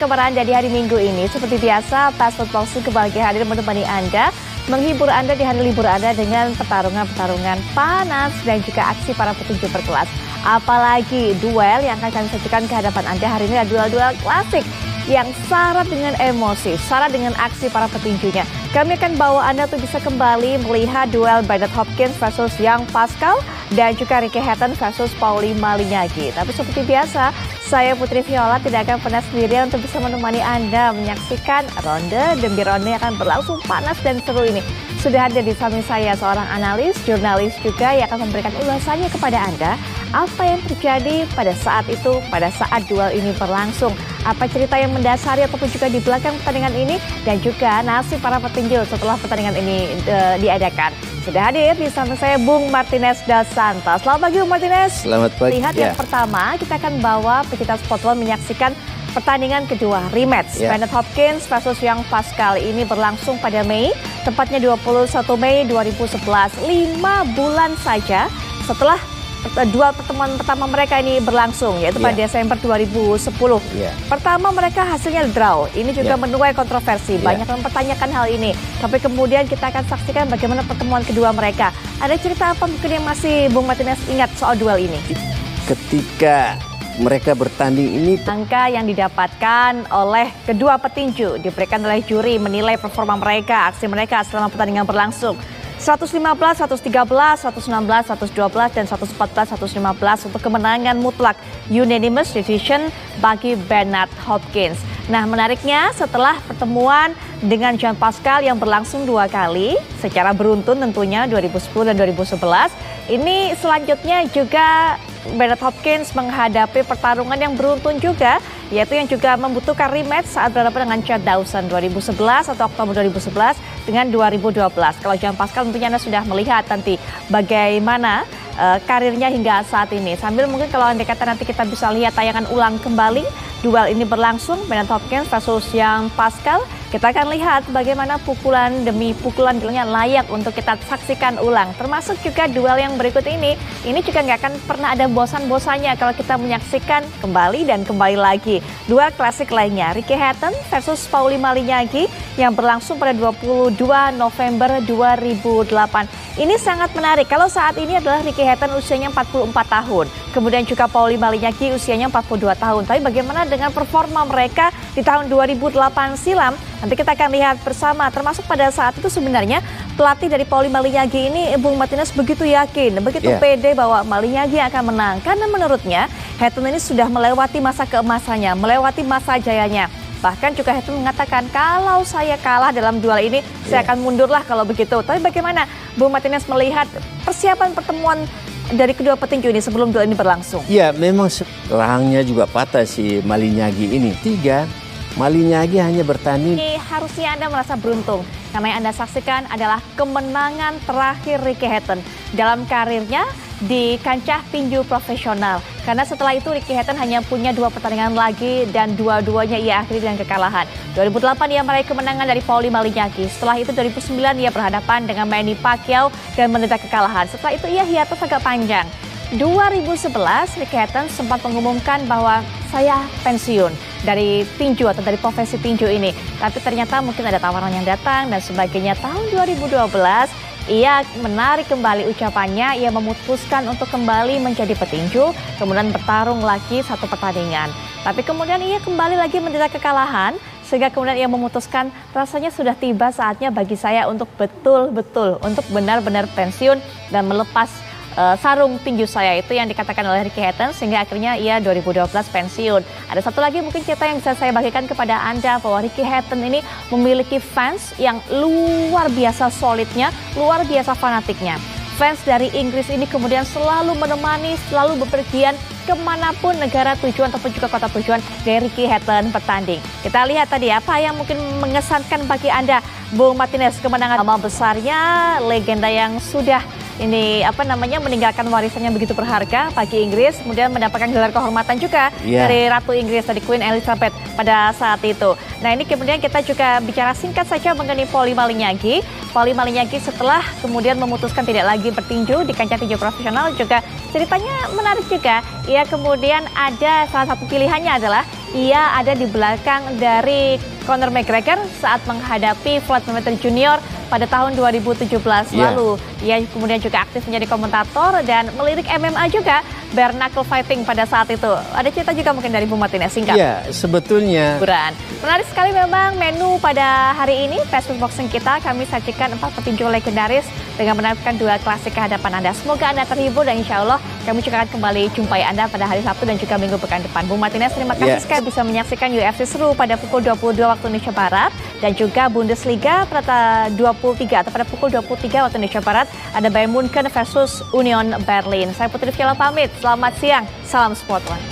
Kabar Anda di hari Minggu ini, seperti biasa, Pas Football kembali hadir menemani Anda, menghibur Anda di hari libur Anda dengan pertarungan-pertarungan panas dan juga aksi para petinju berkelas. Apalagi duel yang akan kami sajikan ke hadapan Anda hari ini adalah duel-duel klasik yang syarat dengan emosi, syarat dengan aksi para petinjunya. Kami akan bawa Anda untuk bisa kembali melihat duel Bernard Hopkins versus Young Pascal dan juga Ricky Hatton versus Pauli Malignaggi. Tapi seperti biasa, saya Putri Viola tidak akan pernah sendirian untuk bisa menemani Anda menyaksikan ronde demi ronde yang akan berlangsung panas dan seru ini. Sudah ada di samping saya seorang analis, jurnalis juga yang akan memberikan ulasannya kepada Anda. Apa yang terjadi pada saat itu, pada saat duel ini berlangsung. Apa cerita yang mendasari ataupun juga di belakang pertandingan ini. Dan juga nasib para petinju setelah pertandingan ini diadakan. Sudah hadir di samping saya Bung Martinez Das Santos. Selamat pagi Bung Martinez. Selamat pagi. Lihat yang pertama, kita akan bawa pecinta sport bola menyaksikan pertandingan kedua, rematch. Bernard Hopkins versus Young Pascal ini berlangsung pada Mei, tepatnya 21 Mei 2011. 5 bulan saja setelah dua pertemuan pertama mereka ini berlangsung, yaitu pada Desember 2010. Pertama mereka hasilnya draw. Ini juga menuai kontroversi. Banyak yang mempertanyakan hal ini. Tapi kemudian kita akan saksikan bagaimana pertemuan kedua mereka. Ada cerita apa mungkin yang masih Bung Martinez ingat soal duel ini? Ketika mereka bertanding ini, angka yang didapatkan oleh kedua petinju diberikan oleh juri menilai performa mereka, aksi mereka selama pertandingan berlangsung. 115, 113, 116, 112, dan 114, 115 untuk kemenangan mutlak unanimous decision bagi Bernard Hopkins. Nah, menariknya setelah pertemuan dengan Young Pascal yang berlangsung 2 kali secara beruntun tentunya 2010 dan 2011, ini selanjutnya juga Bernard Hopkins menghadapi pertarungan yang beruntun juga, yaitu yang juga membutuhkan rematch saat berhadapan dengan Chad Dawson 2011 atau Oktober 2011 dengan 2012. Kalau Young Pascal tentunya Anda sudah melihat nanti bagaimana karirnya hingga saat ini. Sambil mungkin kalau Anda kata nanti kita bisa lihat tayangan ulang kembali duel ini berlangsung Bernard Hopkins versus Young Pascal. Kita akan lihat bagaimana pukulan demi pukulan layak untuk kita saksikan ulang. Termasuk juga duel yang berikut ini. Ini juga nggak akan pernah ada bosan-bosannya kalau kita menyaksikan kembali dan kembali lagi. Duel klasik lainnya, Ricky Hatton versus Pauli Malignaggi yang berlangsung pada 22 November 2008. Ini sangat menarik. Kalau saat ini adalah Ricky Hatton usianya 44 tahun. Kemudian juga Pauli Malignaggi usianya 42 tahun. Tapi bagaimana dengan performa mereka di tahun 2008 silam? Nanti kita akan lihat bersama, termasuk pada saat itu sebenarnya pelatih dari Pauli Malignaggi ini, Bung Martinez begitu yakin, begitu pede bahwa Malignaggi akan menang. Karena menurutnya Hatton ini sudah melewati masa keemasannya, melewati masa jayanya. Bahkan juga Hatton mengatakan kalau saya kalah dalam duel ini, saya akan mundurlah kalau begitu. Tapi bagaimana Bung Martinez melihat persiapan pertemuan dari kedua petinju ini sebelum duel ini berlangsung? Ya memang rahangnya juga patah si Malignaggi ini. Malignaggi hanya bertanding. Ini harusnya Anda merasa beruntung karena yang Anda saksikan adalah kemenangan terakhir Ricky Hatton dalam karirnya di kancah tinju profesional. Karena setelah itu Ricky Hatton hanya punya 2 pertandingan lagi dan dua-duanya ia akhiri dengan kekalahan. 2008 ia meraih kemenangan dari Pauli Malignaggi. Setelah itu 2009 ia berhadapan dengan Manny Pacquiao dan menderita kekalahan. Setelah itu ia hiatus agak panjang. 2011 Ricky Hatton sempat mengumumkan bahwa saya pensiun dari tinju atau dari profesi tinju ini. Tapi ternyata mungkin ada tawaran yang datang dan sebagainya. Tahun 2012 ia menarik kembali ucapannya, ia memutuskan untuk kembali menjadi petinju, kemudian bertarung lagi 1 pertandingan. Tapi kemudian ia kembali lagi menderita kekalahan, sehingga kemudian ia memutuskan rasanya sudah tiba saatnya bagi saya untuk betul-betul, untuk benar-benar pensiun dan melepas sarung tinju saya, itu yang dikatakan oleh Ricky Hatton, sehingga akhirnya ia 2012 pensiun. Ada satu lagi mungkin cerita yang bisa saya bagikan kepada Anda bahwa Ricky Hatton ini memiliki fans yang luar biasa solidnya, luar biasa fanatiknya. Fans dari Inggris ini kemudian selalu menemani, selalu bepergian kemanapun negara tujuan ataupun juga kota tujuan dari Ricky Hatton bertanding. Kita lihat tadi apa yang mungkin mengesankan bagi Anda, Bung Martinez, kemenangan nama besarnya, legenda yang sudah ini meninggalkan warisan yang begitu berharga bagi Inggris, kemudian mendapatkan gelar kehormatan juga dari Ratu Inggris, dari Queen Elizabeth pada saat itu. Nah ini kemudian kita juga bicara singkat saja mengenai Polly Malignaggi. Polly Malignaggi setelah kemudian memutuskan tidak lagi bertinju di kancah tinju profesional, juga ceritanya menarik juga. Ia kemudian ada salah satu pilihannya adalah ia ada di belakang dari Conor McGregor saat menghadapi Floyd Mayweather Jr. pada tahun 2017 lalu. Ia kemudian juga aktif menjadi komentator dan melirik MMA juga, bare knuckle fighting pada saat itu. Ada cerita juga mungkin dari Bu Martinez, singkat. Ya, sebetulnya. Menarik sekali memang menu pada hari ini. Facebook Boxing kita, kami sajikan 4 petinju legendaris dengan menampilkan duel klasik ke hadapan Anda. Semoga Anda terhibur dan insya Allah kami juga akan kembali jumpai Anda pada hari Sabtu dan juga minggu pekan depan. Bu Martinez, terima kasih sekali bisa menyaksikan UFC seru pada pukul 22 waktu Indonesia Barat dan juga Bundesliga pada 23 atau pada pukul 23 waktu Indonesia Barat ada Bayern Munchen versus Union Berlin. Saya Putri Fiala pamit. Selamat siang. Salam Sport One.